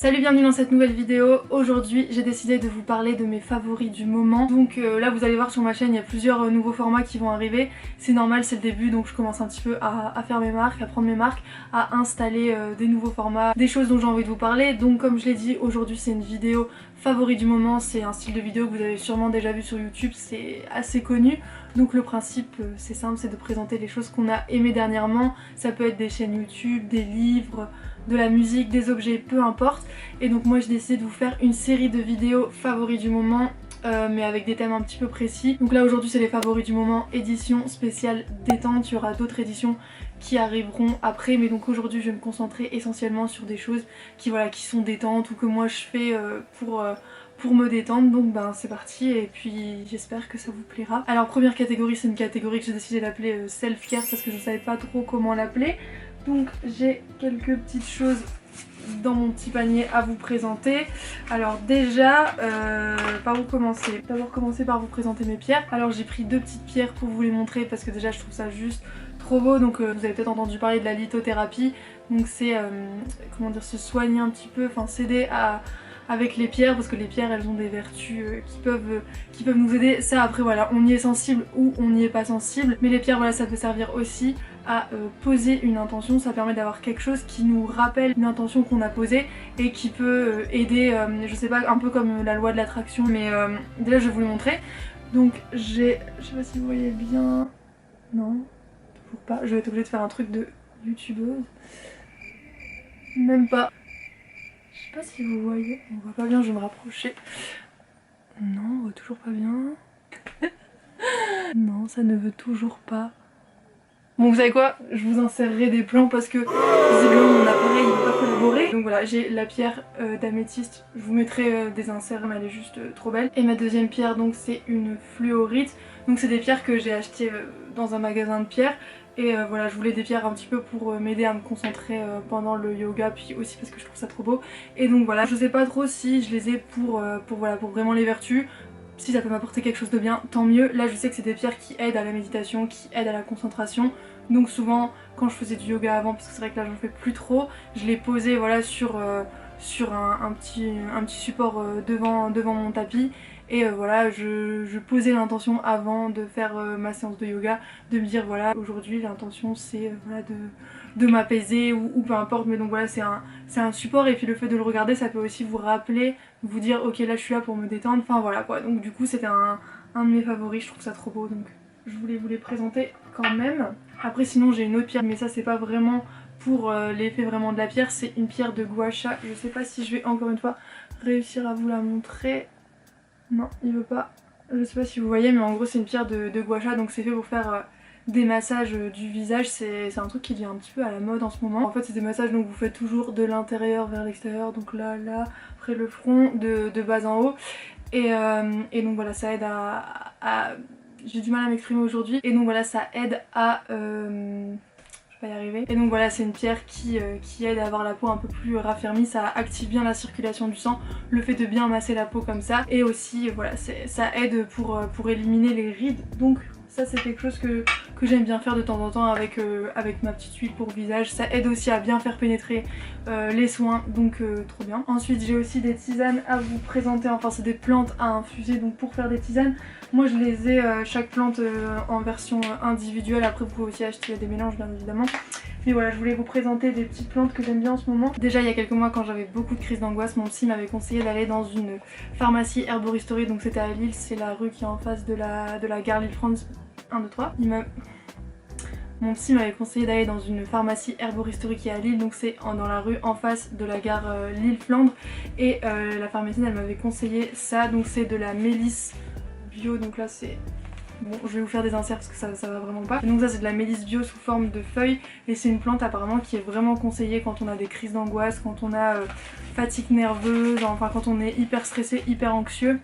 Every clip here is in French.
Salut, bienvenue dans cette nouvelle vidéo. Aujourd'hui j'ai décidé de vous parler de mes favoris du moment. Donc là vous allez voir sur ma chaîne il y a plusieurs nouveaux formats qui vont arriver. C'est normal, c'est le début, donc je commence un petit peu à faire mes marques, à prendre mes marques, à installer des nouveaux formats, des choses dont j'ai envie de vous parler. Donc comme je l'ai dit, aujourd'hui c'est une vidéo favori du moment. C'est un style de vidéo que vous avez sûrement déjà vu sur YouTube, c'est assez connu. Donc le principe c'est simple, c'est de présenter les choses qu'on a aimées dernièrement. Ça peut être des chaînes YouTube, des livres, de la musique, des objets, peu importe. Et donc moi j'ai décidé de vous faire une série de vidéos favoris du moment, mais avec des thèmes un petit peu précis. Donc là aujourd'hui c'est les favoris du moment, édition spéciale détente. Il y aura d'autres éditions qui arriveront après, mais donc aujourd'hui je vais me concentrer essentiellement sur des choses qui sont détentes ou que moi je fais pour me détendre. Donc ben c'est parti et puis j'espère que ça vous plaira. Alors première catégorie, c'est une catégorie que j'ai décidé d'appeler self-care parce que je savais pas trop comment l'appeler. Donc j'ai quelques petites choses dans mon petit panier à vous présenter. Alors déjà, par où commencer? D'abord commencer par vous présenter mes pierres. Alors j'ai pris deux petites pierres pour vous les montrer parce que déjà je trouve ça juste trop beau. Donc vous avez peut-être entendu parler de la lithothérapie. Donc c'est, comment dire, se soigner un petit peu, enfin s'aider avec les pierres, parce que les pierres elles ont des vertus qui peuvent nous aider. Ça après voilà, on y est sensible ou on n'y est pas sensible, mais les pierres voilà, ça peut servir aussi à poser une intention. Ça permet d'avoir quelque chose qui nous rappelle une intention qu'on a posée et qui peut aider, je sais pas, un peu comme la loi de l'attraction, mais déjà je vais vous le montrer. Donc j'ai, je sais pas si vous voyez bien, non, toujours pas, je vais être obligée de faire un truc de youtubeuse, même pas. Je sais pas si vous voyez, on voit pas bien, je vais me rapprocher. Non, on voit toujours pas bien. Non, ça ne veut toujours pas. Bon vous savez quoi, je vous insérerai des plans parce que visiblement mon appareil ne veut pas collaborer. Donc voilà, j'ai la pierre d'améthyste, je vous mettrai des inserts mais elle est juste trop belle. Et ma deuxième pierre donc c'est une fluorite. Donc c'est des pierres que j'ai achetées dans un magasin de pierres. Et voilà, je voulais des pierres un petit peu pour m'aider à me concentrer pendant le yoga, puis aussi parce que je trouve ça trop beau. Et donc voilà, je sais pas trop si je les ai pour vraiment les vertus. Si ça peut m'apporter quelque chose de bien, tant mieux. Là je sais que c'est des pierres qui aident à la méditation, qui aident à la concentration. Donc souvent quand je faisais du yoga avant, parce que c'est vrai que là j'en fais plus trop, je les posais voilà sur un petit support devant mon tapis. Et voilà, je posais l'intention avant de faire ma séance de yoga, de me dire voilà, aujourd'hui l'intention c'est voilà, de m'apaiser ou peu importe, mais donc voilà, c'est un support. Et puis le fait de le regarder, ça peut aussi vous rappeler, vous dire ok là je suis là pour me détendre, enfin voilà quoi. Donc du coup c'était un de mes favoris, je trouve ça trop beau, donc je voulais vous les présenter quand même. Après sinon j'ai une autre pierre, mais ça c'est pas vraiment pour l'effet vraiment de la pierre, c'est une pierre de gua sha. Je sais pas si je vais encore une fois réussir à vous la montrer. Non, il veut pas. Je sais pas si vous voyez, mais en gros c'est une pierre de gua sha, donc c'est fait pour faire des massages du visage. C'est un truc qui devient un petit peu à la mode en ce moment. En fait c'est des massages donc vous faites toujours de l'intérieur vers l'extérieur, donc là, après le front, de bas en haut. Et donc voilà, ça aide à... J'ai du mal à m'exprimer aujourd'hui. Et donc voilà, ça aide à... je vais pas y arriver. Et donc voilà, c'est une pierre qui aide à avoir la peau un peu plus raffermie. Ça active bien la circulation du sang, le fait de bien masser la peau comme ça. Et aussi voilà, ça aide pour éliminer les rides. Donc ça c'est quelque chose que j'aime bien faire de temps en temps avec ma petite huile pour visage. Ça aide aussi à bien faire pénétrer les soins, donc trop bien. Ensuite j'ai aussi des tisanes à vous présenter, enfin c'est des plantes à infuser donc pour faire des tisanes. Moi je les ai chaque plante en version individuelle, après vous pouvez aussi acheter des mélanges bien évidemment. Mais voilà, je voulais vous présenter des petites plantes que j'aime bien en ce moment. Déjà il y a quelques mois quand j'avais beaucoup de crises d'angoisse, mon psy m'avait conseillé d'aller dans une pharmacie herboristerie, donc c'était à Lille, c'est la rue qui est en face de la gare Lille-France 1, 2, 3. Mon psy m'avait conseillé d'aller dans une pharmacie herboristerie qui est à Lille, donc c'est dans la rue en face de la gare Lille-Flandre. Et la pharmacienne elle m'avait conseillé ça, donc c'est de la mélisse bio, donc là c'est... Bon, je vais vous faire des inserts parce que ça va vraiment pas. Et donc ça c'est de la mélisse bio sous forme de feuilles et c'est une plante apparemment qui est vraiment conseillée quand on a des crises d'angoisse, quand on a fatigue nerveuse, enfin quand on est hyper stressé, hyper anxieux.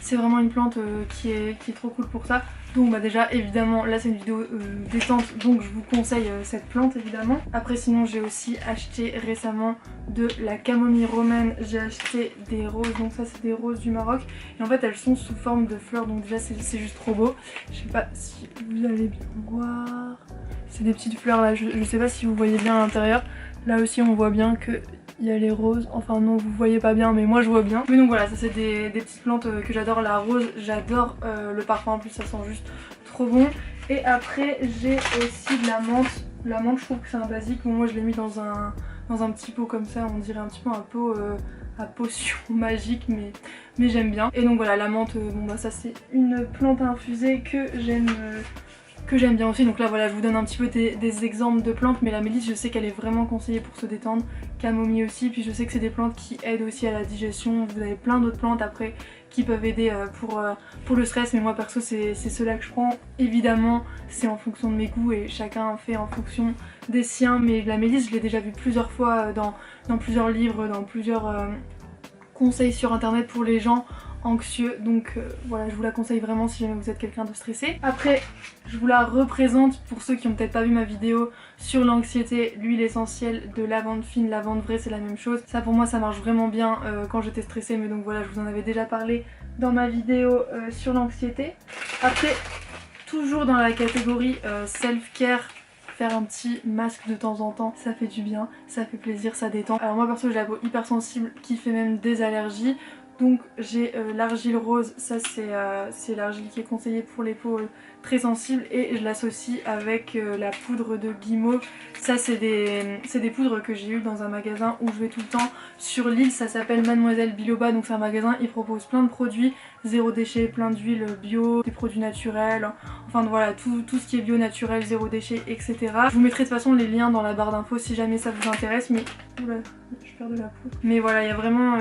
C'est vraiment une plante qui est trop cool pour ça. Donc bah déjà évidemment là c'est une vidéo détente, donc je vous conseille cette plante évidemment. Après sinon j'ai aussi acheté récemment de la camomille romaine, j'ai acheté des roses, donc ça c'est des roses du Maroc. Et en fait elles sont sous forme de fleurs, donc déjà c'est juste trop beau. Je sais pas si vous allez bien voir. C'est des petites fleurs là, je sais pas si vous voyez bien à l'intérieur. Là aussi on voit bien que il y a les roses, enfin non vous voyez pas bien mais moi je vois bien. Mais donc voilà, ça c'est des petites plantes que j'adore. La rose, j'adore le parfum en plus, ça sent juste trop bon. Et après j'ai aussi de la menthe. La menthe je trouve que c'est un basique, bon, moi je l'ai mis dans un petit pot comme ça, on dirait un petit peu un pot à potion magique mais j'aime bien. Et donc voilà, la menthe, bon bah ça c'est une plante infusée que j'aime bien aussi. Donc là voilà, je vous donne un petit peu des exemples de plantes, mais la mélisse je sais qu'elle est vraiment conseillée pour se détendre, camomille aussi, puis je sais que c'est des plantes qui aident aussi à la digestion. Vous avez plein d'autres plantes après qui peuvent aider pour le stress, mais moi perso c'est ceux-là que je prends. Évidemment c'est en fonction de mes goûts et chacun fait en fonction des siens, mais la mélisse je l'ai déjà vu plusieurs fois dans plusieurs livres, dans plusieurs conseils sur internet pour les gens anxieux, donc voilà, je vous la conseille vraiment si jamais vous êtes quelqu'un de stressé. Après je vous la représente pour ceux qui ont peut-être pas vu ma vidéo sur l'anxiété, l'huile essentielle de lavande fine, lavande vraie, c'est la même chose. Ça pour moi ça marche vraiment bien quand j'étais stressée, mais donc voilà, je vous en avais déjà parlé dans ma vidéo sur l'anxiété. Après, toujours dans la catégorie self-care, faire un petit masque de temps en temps, ça fait du bien, ça fait plaisir, ça détend. Alors moi perso j'ai la peau hyper sensible qui fait même des allergies. Donc j'ai l'argile rose, ça c'est l'argile qui est conseillée pour les peaux très sensibles, et je l'associe avec la poudre de guimauve. Ça c'est des poudres que j'ai eues dans un magasin où je vais tout le temps sur l'île, ça s'appelle Mademoiselle Biloba, donc c'est un magasin, il propose plein de produits, zéro déchet, plein d'huiles bio, des produits naturels, enfin voilà, tout ce qui est bio, naturel, zéro déchet, etc. Je vous mettrai de toute façon les liens dans la barre d'infos si jamais ça vous intéresse, mais... Oula, je perds de la poudre. Mais voilà, il y a vraiment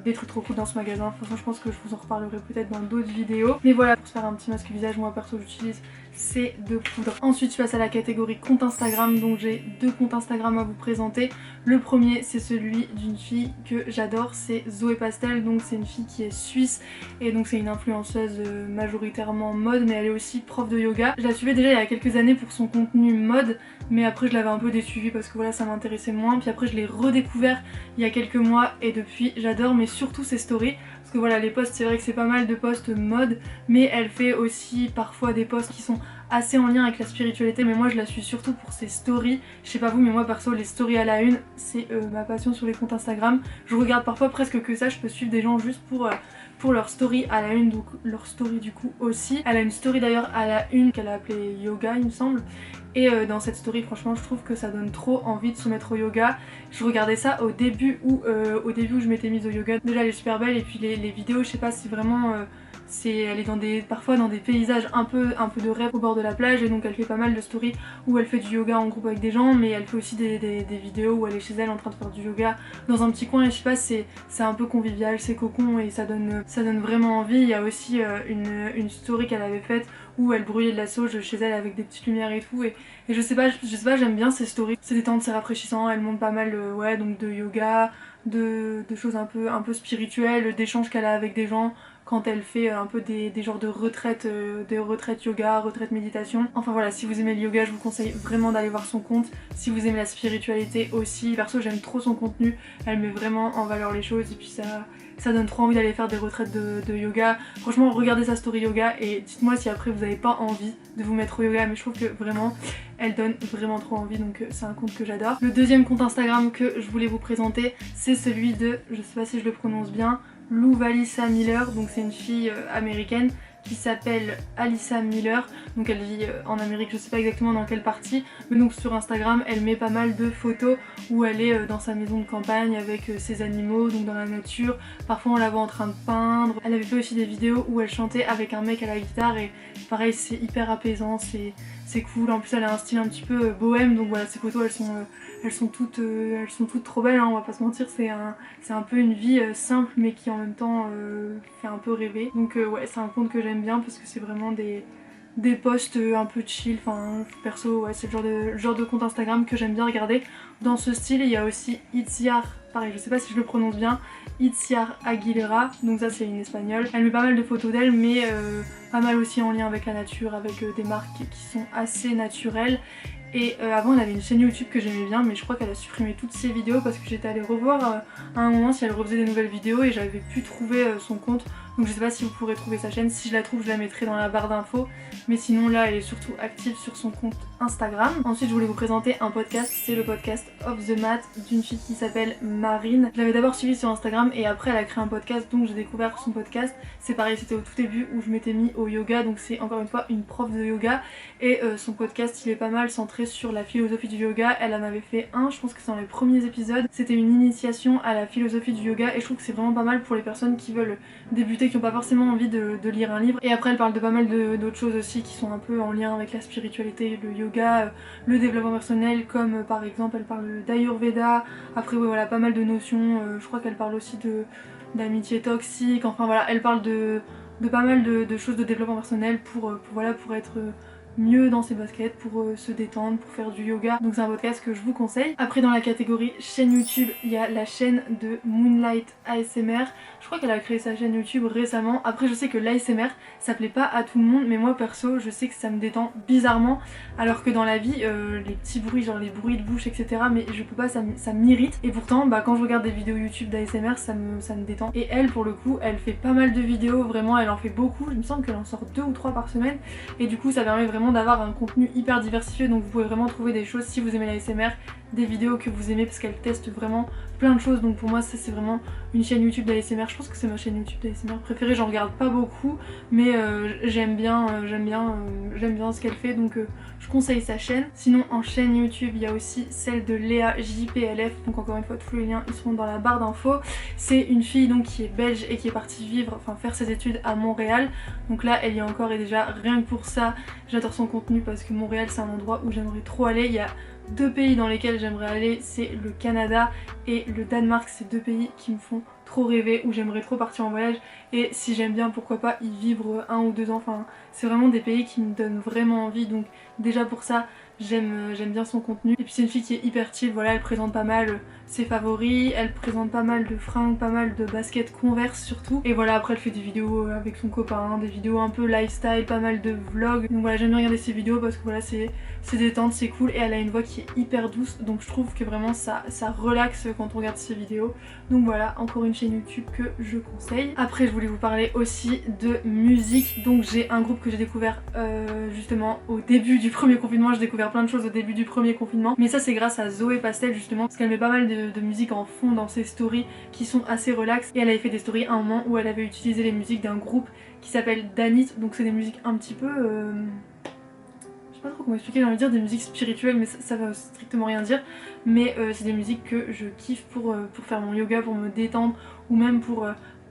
des trucs trop cool dans ce magasin. De toute façon je pense que je vous en reparlerai peut-être dans d'autres vidéos. Mais voilà, pour se faire un petit masque visage, moi perso j'utilise ces deux poudres. Ensuite je passe à la catégorie compte Instagram, donc j'ai deux comptes Instagram à vous présenter. Le premier c'est celui d'une fille que j'adore, c'est Zoé Pastel, donc c'est une fille qui est suisse et donc c'est une influenceuse majoritairement mode, mais elle est aussi prof de yoga. Je la suivais déjà il y a quelques années pour son contenu mode, mais après je l'avais un peu désuivie parce que voilà, ça m'intéressait moins. Puis après je l'ai redécouvert il y a quelques mois et depuis j'adore, mais surtout ses stories. Parce que voilà, les posts, c'est vrai que c'est pas mal de posts mode, mais elle fait aussi parfois des posts qui sont assez en lien avec la spiritualité, mais moi je la suis surtout pour ses stories. Je sais pas vous, mais moi perso les stories à la une c'est ma passion sur les comptes Instagram. Je regarde parfois presque que ça, je peux suivre des gens juste pour leur story à la une, donc leur story du coup aussi. Elle a une story d'ailleurs à la une qu'elle a appelée yoga il me semble, et dans cette story franchement je trouve que ça donne trop envie de se mettre au yoga. Je regardais ça au début où je m'étais mise au yoga, déjà elle est super belle, et puis les vidéos je sais pas, c'est vraiment... elle est parfois dans des paysages un peu de rêve au bord de la plage, et donc elle fait pas mal de stories où elle fait du yoga en groupe avec des gens, mais elle fait aussi des vidéos où elle est chez elle en train de faire du yoga dans un petit coin, et je sais pas, c'est un peu convivial, c'est cocon et ça donne vraiment envie. Il y a aussi une story qu'elle avait faite où elle brûlait de la sauge chez elle avec des petites lumières et tout, et je sais pas, j'aime bien ces stories, c'est détente, c'est rafraîchissant. Elle montre pas mal ouais, donc de yoga, de choses un peu spirituelles, d'échanges qu'elle a avec des gens quand elle fait un peu des genres de retraites yoga, retraites méditation. Enfin voilà, si vous aimez le yoga, je vous conseille vraiment d'aller voir son compte. Si vous aimez la spiritualité aussi, perso j'aime trop son contenu, elle met vraiment en valeur les choses, et puis ça donne trop envie d'aller faire des retraites de yoga. Franchement regardez sa story yoga et dites-moi si après vous n'avez pas envie de vous mettre au yoga, mais je trouve que vraiment elle donne vraiment trop envie, donc c'est un compte que j'adore. Le deuxième compte Instagram que je voulais vous présenter, c'est celui de, je sais pas si je le prononce bien, Louvalissa Miller, donc c'est une fille américaine qui s'appelle Alyssa Miller, donc elle vit en Amérique, je sais pas exactement dans quelle partie, mais donc sur Instagram elle met pas mal de photos où elle est dans sa maison de campagne avec ses animaux, donc dans la nature. Parfois on la voit en train de peindre. Elle avait fait aussi des vidéos où elle chantait avec un mec à la guitare, et pareil c'est hyper apaisant, c'est cool. En plus elle a un style un petit peu bohème, donc voilà, ces photos elles sont toutes trop belles, hein, on va pas se mentir, c'est un peu une vie simple mais qui en même temps fait un peu rêver. Donc ouais, c'est un compte que j'aime bien parce que c'est vraiment des posts un peu chill, enfin perso ouais, c'est le genre de compte Instagram que j'aime bien regarder dans ce style. Il y a aussi Itziar, pareil je sais pas si je le prononce bien, Itziar Aguilera, donc ça c'est une espagnole. Elle met pas mal de photos d'elle, mais pas mal aussi en lien avec la nature, avec des marques qui sont assez naturelles. Et avant elle avait une chaîne YouTube que j'aimais bien, mais je crois qu'elle a supprimé toutes ses vidéos parce que j'étais allée revoir à un moment si elle refaisait des nouvelles vidéos et j'avais pu trouver son compte. Donc je sais pas si vous pourrez trouver sa chaîne, si je la trouve je la mettrai dans la barre d'infos, mais sinon là elle est surtout active sur son compte Instagram. Ensuite je voulais vous présenter un podcast, c'est le podcast Off the Mat d'une fille qui s'appelle Marine. Je l'avais d'abord suivie sur Instagram et après elle a créé un podcast, donc j'ai découvert son podcast. C'est pareil, c'était au tout début où je m'étais mis au yoga, donc c'est encore une fois une prof de yoga et son podcast il est pas mal centré sur la philosophie du yoga. Elle en avait fait un, je pense que c'est dans les premiers épisodes, c'était une initiation à la philosophie du yoga et je trouve que c'est vraiment pas mal pour les personnes qui veulent débuter, qui n'ont pas forcément envie de lire un livre. Et après elle parle de pas mal d'autres choses aussi qui sont un peu en lien avec la spiritualité, le yoga, le développement personnel, comme par exemple elle parle d'Ayurveda. Après ouais, voilà, pas mal de notions, je crois qu'elle parle aussi d'amitié toxique, enfin voilà, elle parle de pas mal de choses de développement personnel pour être mieux dans ses baskets, pour se détendre, pour faire du yoga. Donc c'est un podcast que je vous conseille. Après dans la catégorie chaîne YouTube, il y a la chaîne de Moonlight ASMR. Je crois qu'elle a créé sa chaîne YouTube récemment. Après je sais que l'ASMR ça plaît pas à tout le monde, mais moi perso je sais que ça me détend bizarrement, alors que dans la vie les petits bruits, genre les bruits de bouche etc, mais je peux pas, ça m'irrite. Et pourtant bah, quand je regarde des vidéos YouTube d'ASMR ça me détend. Et elle pour le coup elle fait pas mal de vidéos, vraiment elle en fait beaucoup, il me semble qu'elle en sort 2 ou 3 par semaine et du coup ça permet vraiment d'avoir un contenu hyper diversifié, donc vous pouvez vraiment trouver des choses si vous aimez l'ASMR, des vidéos que vous aimez parce qu'elle teste vraiment plein de choses. Donc pour moi ça c'est vraiment une chaîne YouTube d'ASMR, je pense que c'est ma chaîne YouTube d'ASMR préférée, j'en regarde pas beaucoup mais j'aime bien ce qu'elle fait, donc je conseille sa chaîne. Sinon en chaîne YouTube il y a aussi celle de Léa JPLF, donc encore une fois tous les liens ils seront dans la barre d'infos. C'est une fille donc qui est belge et qui est partie faire ses études à Montréal, donc là elle y est encore et déjà rien que pour ça j'adore son contenu parce que Montréal c'est un endroit où j'aimerais trop aller. Il y a 2 pays dans lesquels j'aimerais aller, c'est le Canada et le Danemark, c'est 2 pays qui me font trop rêver, où j'aimerais trop partir en voyage et si j'aime bien pourquoi pas y vivre 1 ou 2 ans, enfin c'est vraiment des pays qui me donnent vraiment envie, donc déjà pour ça j'aime bien son contenu. Et puis c'est une fille qui est hyper chill, voilà, elle présente pas mal ses favoris, elle présente pas mal de fringues, pas mal de baskets Converse surtout, et voilà après elle fait des vidéos avec son copain, des vidéos un peu lifestyle, pas mal de vlogs, donc voilà j'aime bien regarder ses vidéos parce que voilà c'est détente, c'est cool et elle a une voix qui est hyper douce, donc je trouve que vraiment ça relaxe quand on regarde ses vidéos. Donc voilà, encore une chaîne YouTube que je conseille. Après je voulais vous parler aussi de musique, donc j'ai un groupe que j'ai découvert justement au début du premier confinement. J'ai découvert plein de choses au début du premier confinement, mais ça c'est grâce à Zoé Pastel justement, parce qu'elle met pas mal de musique en fond dans ses stories qui sont assez relax, et elle avait fait des stories à un moment où elle avait utilisé les musiques d'un groupe qui s'appelle Danit, donc c'est des musiques un petit peu je sais pas trop comment expliquer, j'ai envie de dire des musiques spirituelles mais ça veut strictement rien dire, mais c'est des musiques que je kiffe pour faire mon yoga, pour me détendre, ou même pour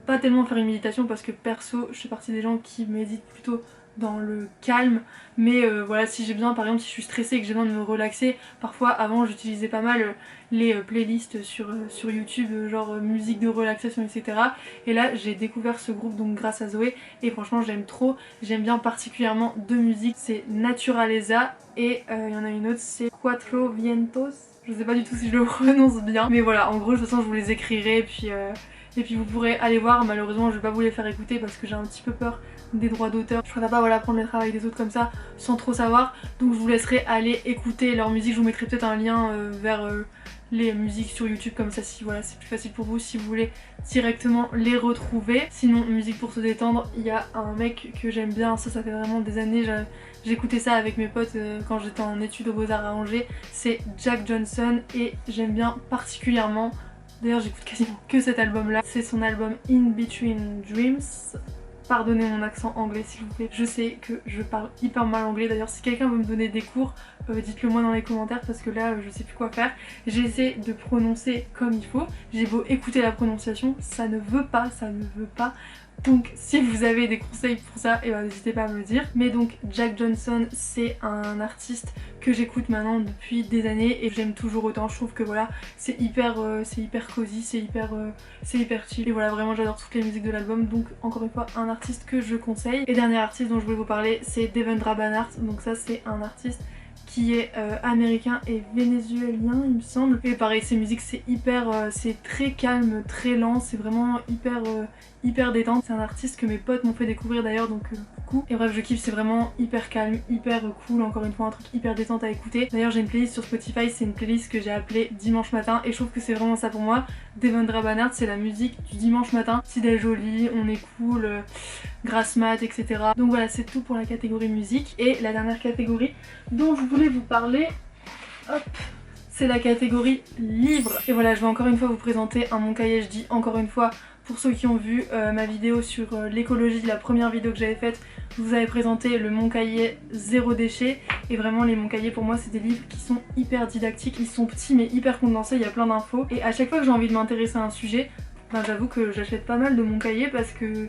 pas tellement faire une méditation parce que perso je fais partie des gens qui méditent plutôt dans le calme, mais voilà si j'ai besoin, par exemple si je suis stressée et que j'ai besoin de me relaxer, parfois avant j'utilisais pas mal les playlists sur YouTube, genre musique de relaxation etc, et là j'ai découvert ce groupe donc grâce à Zoé et franchement j'aime trop, j'aime bien particulièrement 2 musiques, c'est Naturaleza et il y en a une autre c'est Cuatro Vientos, je sais pas du tout si je le prononce bien, mais voilà en gros de toute façon je vous les écrirai et puis vous pourrez aller voir. Malheureusement je vais pas vous les faire écouter parce que j'ai un petit peu peur des droits d'auteur, je préfère pas voilà, prendre le travail des autres comme ça sans trop savoir, donc je vous laisserai aller écouter leur musique, je vous mettrai peut-être un lien vers les musiques sur YouTube comme ça si voilà c'est plus facile pour vous si vous voulez directement les retrouver. Sinon musique pour se détendre, il y a un mec que j'aime bien, ça fait vraiment des années, j'écoutais ça avec mes potes quand j'étais en études aux Beaux-Arts à Angers, c'est Jack Johnson et j'aime bien particulièrement, d'ailleurs j'écoute quasiment que cet album là, c'est son album In Between Dreams. Pardonnez mon accent anglais s'il vous plaît, je sais que je parle hyper mal anglais, d'ailleurs si quelqu'un veut me donner des cours dites-le moi dans les commentaires parce que là je sais plus quoi faire. J'essaie de prononcer comme il faut, j'ai beau écouter la prononciation, ça ne veut pas. Donc si vous avez des conseils pour ça, et ben n'hésitez pas à me le dire. Mais donc Jack Johnson c'est un artiste que j'écoute maintenant depuis des années et j'aime toujours autant. Je trouve que voilà c'est hyper cosy, c'est hyper chill et voilà vraiment j'adore toutes les musiques de l'album, donc encore une fois un artiste que je conseille. Et dernier artiste dont je voulais vous parler c'est Devendra Banhart, donc ça c'est un artiste qui est américain et vénézuélien il me semble, et pareil ses musiques c'est c'est très calme, très lent, c'est vraiment hyper détente. C'est un artiste que mes potes m'ont fait découvrir d'ailleurs, donc coucou. Et bref je kiffe, c'est vraiment hyper calme, hyper cool, encore une fois un truc hyper détente à écouter. D'ailleurs j'ai une playlist sur Spotify, c'est une playlist que j'ai appelée Dimanche matin et je trouve que c'est vraiment ça pour moi. Devendra Banhart, c'est la musique du dimanche matin. Petit déj joli, on est cool, grasse mat, etc. Donc voilà, c'est tout pour la catégorie musique. Et la dernière catégorie dont je voulais vous parler, hop, c'est la catégorie livres. Et voilà, je vais encore une fois vous présenter un Mon Cahier. Je dis encore une fois, pour ceux qui ont vu ma vidéo sur l'écologie, la première vidéo que j'avais faite, je vous avais présenté le Mon Cahier zéro déchet. Et vraiment, les Mon Cahier pour moi, c'est des livres qui sont hyper didactiques. Ils sont petits mais hyper condensés, il y a plein d'infos. Et à chaque fois que j'ai envie de m'intéresser à un sujet, ben, j'avoue que j'achète pas mal de Mon Cahier parce que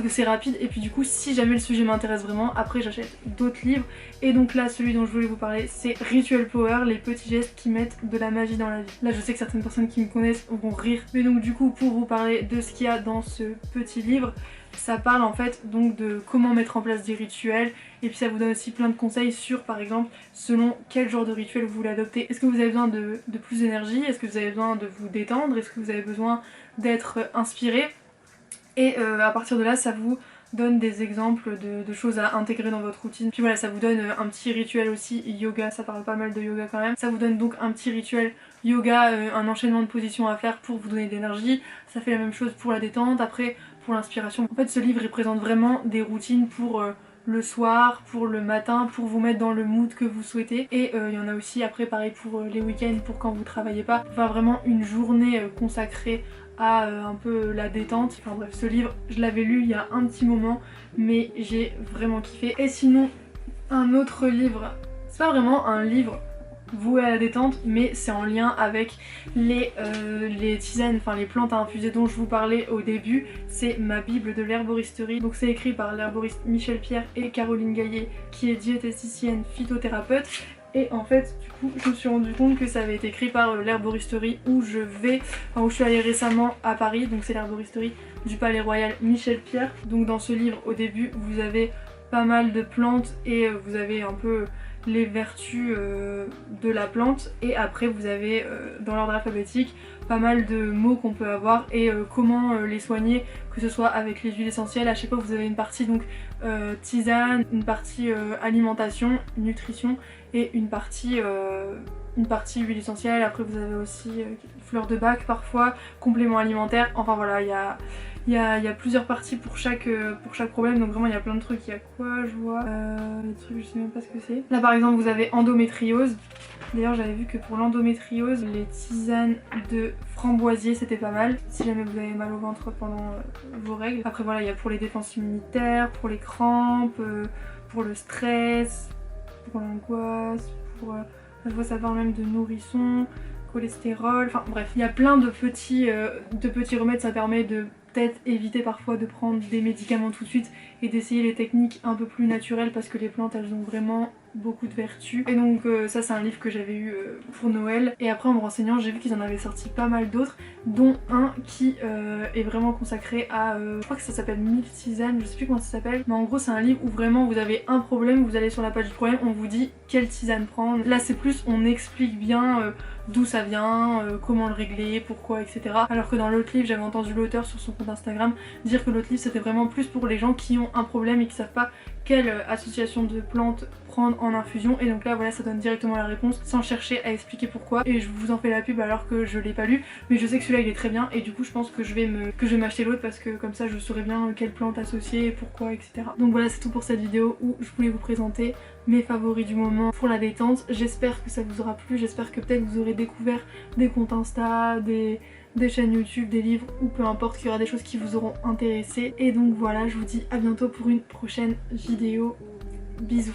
c'est rapide, et puis du coup si jamais le sujet m'intéresse vraiment, après j'achète d'autres livres. Et donc là, celui dont je voulais vous parler, c'est Ritual Power, les petits gestes qui mettent de la magie dans la vie. Là je sais que certaines personnes qui me connaissent vont rire, mais donc du coup pour vous parler de ce qu'il y a dans ce petit livre, ça parle en fait donc de comment mettre en place des rituels, et puis ça vous donne aussi plein de conseils sur par exemple selon quel genre de rituel vous voulez adopter. Est-ce que vous avez besoin de plus d'énergie? Est-ce que vous avez besoin de vous détendre? Est-ce que vous avez besoin d'être inspiré? Et à partir de là, ça vous donne des exemples de choses à intégrer dans votre routine. Puis voilà, ça vous donne un petit rituel aussi yoga, ça parle pas mal de yoga quand même. Ça vous donne donc un petit rituel yoga, un enchaînement de positions à faire pour vous donner de l'énergie. Ça fait la même chose pour la détente, après pour l'inspiration. En fait, ce livre il présente vraiment des routines pour le soir, pour le matin, pour vous mettre dans le mood que vous souhaitez. Et il y en a aussi après pareil pour les week-ends, pour quand vous travaillez pas. Enfin vraiment une journée consacrée à un peu la détente. Enfin bref, ce livre je l'avais lu il y a un petit moment mais j'ai vraiment kiffé. Et sinon un autre livre, c'est pas vraiment un livre voué à la détente mais c'est en lien avec les tisanes, enfin les plantes à infuser dont je vous parlais au début. C'est ma bible de l'herboristerie. Donc c'est écrit par l'herboriste Michel Pierre et Caroline Gaillet qui est diététicienne phytothérapeute. Et en fait du coup je me suis rendu compte que ça avait été écrit par l'herboristerie où je suis allée récemment à Paris. Donc c'est l'herboristerie du Palais Royal Michel Pierre. Donc dans ce livre au début vous avez pas mal de plantes et vous avez un peu les vertus de la plante, et après vous avez dans l'ordre alphabétique pas mal de mots qu'on peut avoir et comment les soigner, que ce soit avec les huiles essentielles. À chaque fois vous avez une partie donc tisane, une partie alimentation, nutrition et une partie huile essentielle. Après vous avez aussi fleurs de bac parfois, compléments alimentaires, enfin voilà, il y a plusieurs parties pour chaque problème, donc vraiment il y a plein de trucs. Il y a quoi, je vois des trucs, je sais même pas ce que c'est. Là par exemple vous avez endométriose. D'ailleurs j'avais vu que pour l'endométriose, les tisanes de framboisier c'était pas mal, si jamais vous avez mal au ventre pendant vos règles. Après voilà, il y a pour les défenses immunitaires, pour les crampes, pour le stress, pour l'angoisse, pour... je vois ça parle même de nourrisson, cholestérol, enfin bref. Il y a plein de petits remèdes, ça permet de peut-être éviter parfois de prendre des médicaments tout de suite et d'essayer les techniques un peu plus naturelles parce que les plantes elles ont vraiment beaucoup de vertus. Et donc ça c'est un livre que j'avais eu pour Noël, et après en me renseignant j'ai vu qu'ils en avaient sorti pas mal d'autres, dont un qui est vraiment consacré à je crois que ça s'appelle 1000 tisanes, je sais plus comment ça s'appelle, mais en gros c'est un livre où vraiment vous avez un problème, vous allez sur la page du problème, on vous dit quelle tisane prendre. Là c'est plus on explique bien d'où ça vient, comment le régler, pourquoi, etc. Alors que dans l'autre livre, j'avais entendu l'auteur sur son compte Instagram dire que l'autre livre c'était vraiment plus pour les gens qui ont un problème et qui savent pas quelle association de plantes prendre en infusion. Et donc là voilà, ça donne directement la réponse sans chercher à expliquer pourquoi. Et je vous en fais la pub alors que je l'ai pas lu, mais je sais que celui-là il est très bien, et du coup je pense que je vais m'acheter l'autre parce que comme ça je saurai bien quelle plante associer, pourquoi, etc. Donc voilà, c'est tout pour cette vidéo où je voulais vous présenter mes favoris du moment pour la détente. J'espère que ça vous aura plu, j'espère que peut-être vous aurez découvert des comptes Insta, des chaînes YouTube, des livres, ou peu importe, qu'il y aura des choses qui vous auront intéressé. Et donc voilà, je vous dis à bientôt pour une prochaine vidéo. Bisous.